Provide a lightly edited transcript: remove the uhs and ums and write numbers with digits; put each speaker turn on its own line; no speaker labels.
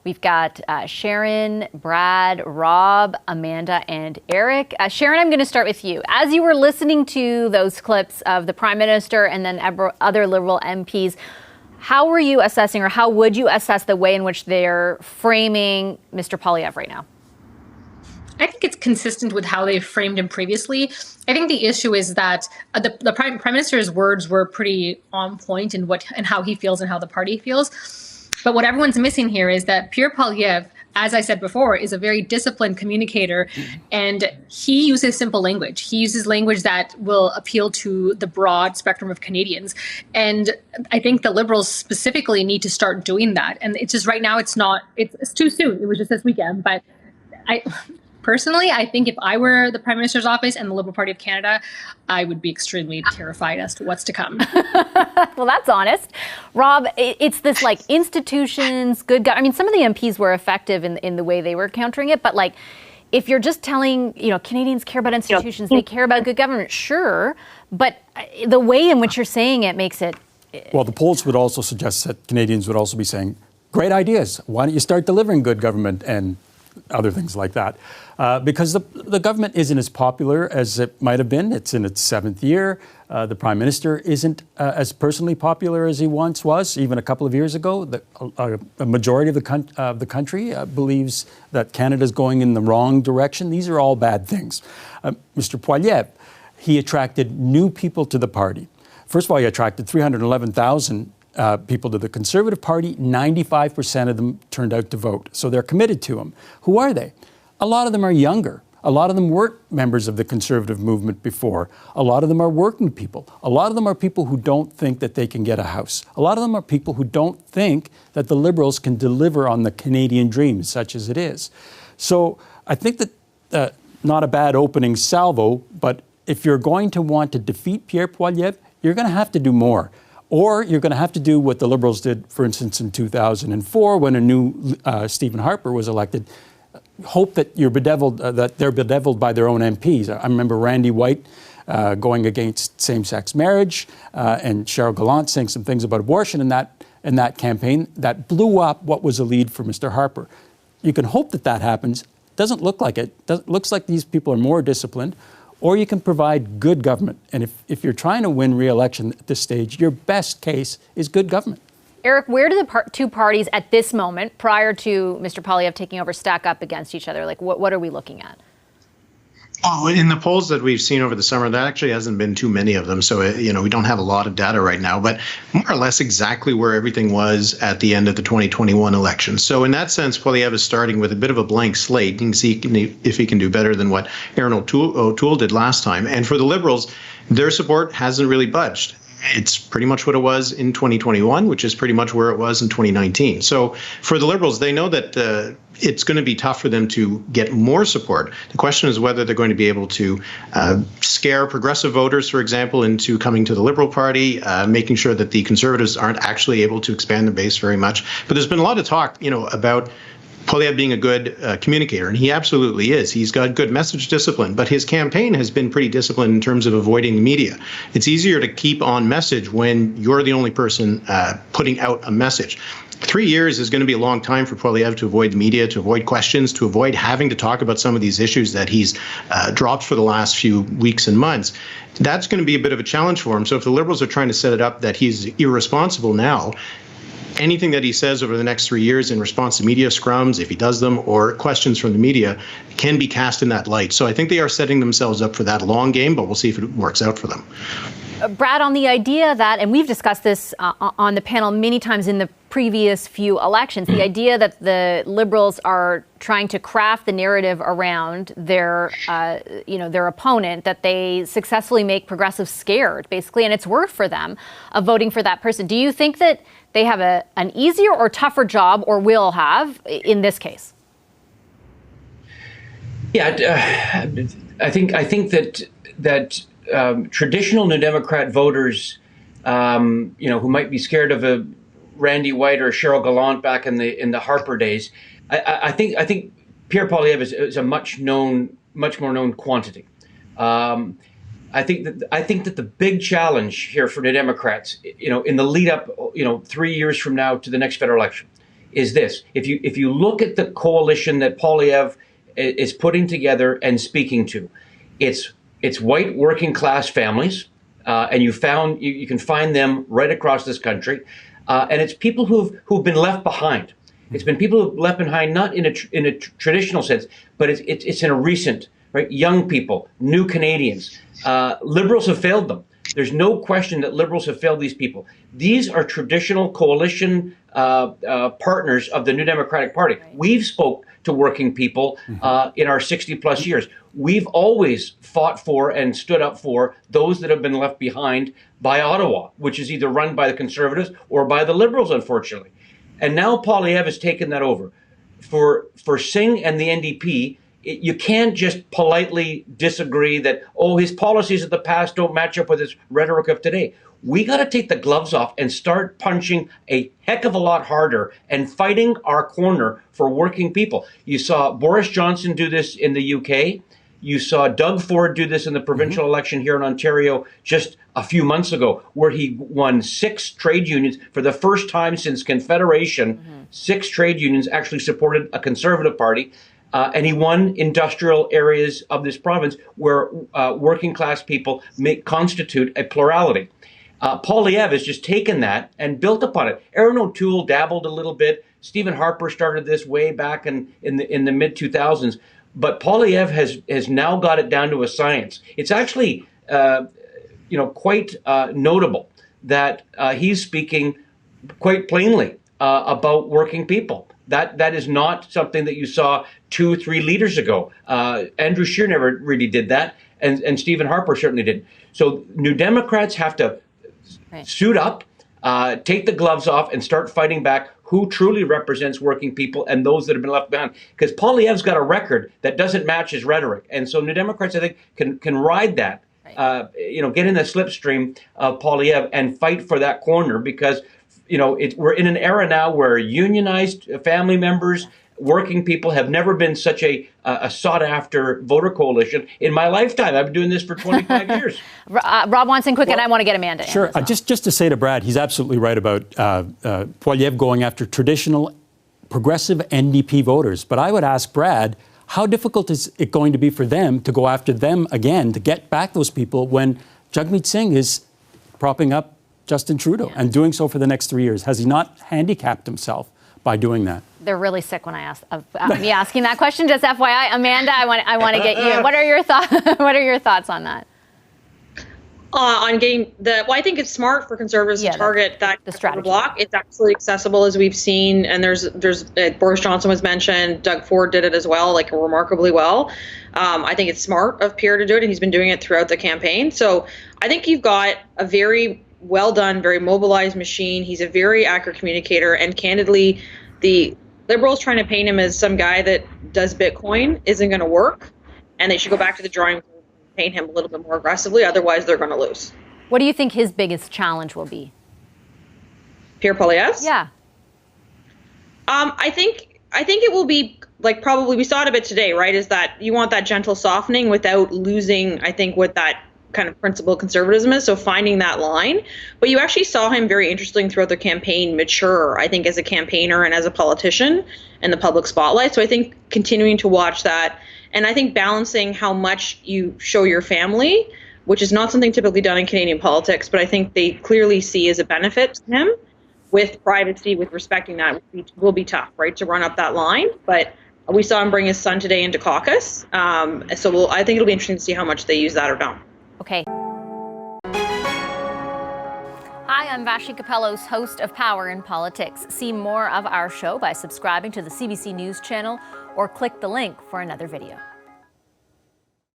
We've got Sharan, Brad, Rob, Amanda, and Eric. Sharan, I'm going to start with you. As you were listening to those clips of the Prime Minister and then other Liberal MPs, how were you assessing, or how would you assess the way in which they're framing Mr. Poilievre right now?
I think it's consistent with how they've framed him previously. I think the issue is that the Prime Minister's words were pretty on point in how he feels and how the party feels. But what everyone's missing here is that Pierre Poilievre, as I said before, is a very disciplined communicator, and he uses simple language. He uses language that will appeal to the broad spectrum of Canadians. And I think the Liberals specifically need to start doing that. And it's just right now, it's too soon. It was just this weekend. But personally, I think if I were the Prime Minister's office and the Liberal Party of Canada, I would be extremely terrified as to what's to come.
Well, that's honest. Rob, it's this like institutions, good I mean, some of the MPs were effective in the way they were countering it, but like if you're just telling, Canadians care about institutions, they care about good government, sure, but the way in which you're saying it makes it...
Well, the polls would also suggest that Canadians would also be saying, great ideas, why don't you start delivering good government and other things like that. Because the government isn't as popular as it might have been. It's in its 7th year. The Prime Minister isn't as personally popular as he once was, even a couple of years ago. A majority of the country believes that Canada's going in the wrong direction. These are all bad things. Mr. Poilievre, he attracted new people to the party. First of all, he attracted 311,000 people to the Conservative Party. 95% of them turned out to vote. So they're committed to him. Who are they? A lot of them are younger. A lot of them weren't members of the Conservative movement before. A lot of them are working people. A lot of them are people who don't think that they can get a house. A lot of them are people who don't think that the Liberals can deliver on the Canadian dream, such as it is. So I think that not a bad opening salvo, but if you're going to want to defeat Pierre Poilievre, you're going to have to do more. Or you're going to have to do what the Liberals did, for instance, in 2004 when a new Stephen Harper was elected. Hope that you're bedeviled, that they're bedeviled by their own MPs. I remember Randy White going against same-sex marriage and Cheryl Gallant saying some things about abortion in that campaign that blew up what was a lead for Mr. Harper. You can hope that happens. Doesn't look like it. Looks like these people are more disciplined. Or you can provide good government. And if you're trying to win re-election at this stage, your best case is good government.
Eric, where do the two parties at this moment, prior to Mr. Poilievre taking over, stack up against each other? Like, what are we looking at?
Oh, in the polls that we've seen over the summer, there actually hasn't been too many of them. So, we don't have a lot of data right now, but more or less exactly where everything was at the end of the 2021 election. So in that sense, Poilievre is starting with a bit of a blank slate. You can see if he can do better than what Aaron O'Toole did last time. And for the Liberals, their support hasn't really budged. It's pretty much what it was in 2021, which is pretty much where it was in 2019. So for the Liberals, they know that it's going to be tough for them to get more support. The question is whether they're going to be able to scare progressive voters, for example, into coming to the Liberal Party, making sure that the Conservatives aren't actually able to expand the base very much. But there's been a lot of talk, about Poilievre being a good communicator, and he absolutely is. He's got good message discipline, but his campaign has been pretty disciplined in terms of avoiding the media. It's easier to keep on message when you're the only person putting out a message. 3 years is going to be a long time for Poilievre to avoid the media, to avoid questions, to avoid having to talk about some of these issues that he's dropped for the last few weeks and months. That's going to be a bit of a challenge for him. So if the Liberals are trying to set it up that he's irresponsible now, anything that he says over the next 3 years in response to media scrums, if he does them, or questions from the media, can be cast in that light. So I think they are setting themselves up for that long game, but we'll see if it works out for them.
Brad, on the idea that, and we've discussed this on the panel many times in the previous few elections, the idea that the Liberals are trying to craft the narrative around their opponent, that they successfully make progressives scared, basically, and it's worth for them of voting for that person. Do you think that they have an easier or tougher job, or will have, in this case?
Yeah, I think that traditional New Democrat voters, who might be scared of a Randy White or Cheryl Gallant back in the Harper days, I think Pierre Poilievre is a much more known quantity. I think that the big challenge here for the Democrats, in the lead up, 3 years from now to the next federal election, is this. If you look at the coalition that Poilievre is putting together and speaking to, it's white working class families, and you can find them right across this country, and it's people who've been left behind. It's been people who've left behind, not in a traditional sense, but it's in a recent, right? Young people, new Canadians. Liberals have failed them. There's no question that Liberals have failed these people. These are traditional coalition partners of the New Democratic Party. Right. We've spoke to working people in our 60 plus years. We've always fought for and stood up for those that have been left behind by Ottawa, which is either run by the Conservatives or by the Liberals, unfortunately. And now Poilievre has taken that over. For Singh and the NDP, you can't just politely disagree that, his policies of the past don't match up with his rhetoric of today. We got to take the gloves off and start punching a heck of a lot harder and fighting our corner for working people. You saw Boris Johnson do this in the UK. You saw Doug Ford do this in the provincial election here in Ontario just a few months ago, where he won 6 trade unions for the first time since Confederation. 6 trade unions actually supported a Conservative party. And he won industrial areas of this province where working class people constitute a plurality. Poilievre has just taken that and built upon it. Erin O'Toole dabbled a little bit. Stephen Harper started this way back in the mid 2000s. But Poilievre has now got it down to a science. It's actually quite notable that he's speaking quite plainly about working people. That is not something that you saw 2-3 leaders ago. Andrew Scheer never really did that, and Stephen Harper certainly didn't. So New Democrats have to suit up, take the gloves off, and start fighting back who truly represents working people and those that have been left behind. Because Poilievre's got a record that doesn't match his rhetoric. And so New Democrats, I think, can ride that, get in the slipstream of Poilievre and fight for that corner, because we're in an era now where unionized family members, working people have never been such a sought-after voter coalition in my lifetime. I've been doing this for 25 years.
Rob Watson, quick, and I want to get Amanda in.
Sure. Just to say to Brad, he's absolutely right about Poilievre going after traditional progressive NDP voters. But I would ask Brad, how difficult is it going to be for them to go after them again, to get back those people, when Jagmeet Singh is propping up Justin Trudeau and doing so for the next 3 years? Has he not handicapped himself by doing that? They're
really sick when I ask me asking that question. Just FYI, Amanda, I want to get you. What are your thoughts? What are your thoughts on that?
On getting I think it's smart for Conservatives to target that the strategy block. It's absolutely accessible, as we've seen, and there's Boris Johnson was mentioned. Doug Ford did it as well, remarkably well. I think it's smart of Pierre to do it, and he's been doing it throughout the campaign. So I think you've got a very well done, very mobilized machine. He's a very accurate communicator, and candidly, the Liberals trying to paint him as some guy that does Bitcoin isn't going to work, and they should go back to the drawing board and paint him a little bit more aggressively. Otherwise, they're going to lose.
What do you think his biggest challenge will be?
Pierre Poilievre?
Yeah.
I think it will be probably, we saw it a bit today, right? Is that you want that gentle softening without losing, I think, what that kind of principled conservatism is, so finding that line. But you actually saw him very interesting throughout the campaign mature, I think, as a campaigner and as a politician in the public spotlight. So I think continuing to watch that, and I think balancing how much you show your family, which is not something typically done in Canadian politics, but I think they clearly see as a benefit to him, with privacy, with respecting that, will be tough, right, to run up that line. But we saw him bring his son today into caucus. So I think it'll be interesting to see how much they use that or don't.
Okay. Hi, I'm Vashi Capellos, host of Power in Politics. See more of our show by subscribing to the CBC News channel or click the link for another video.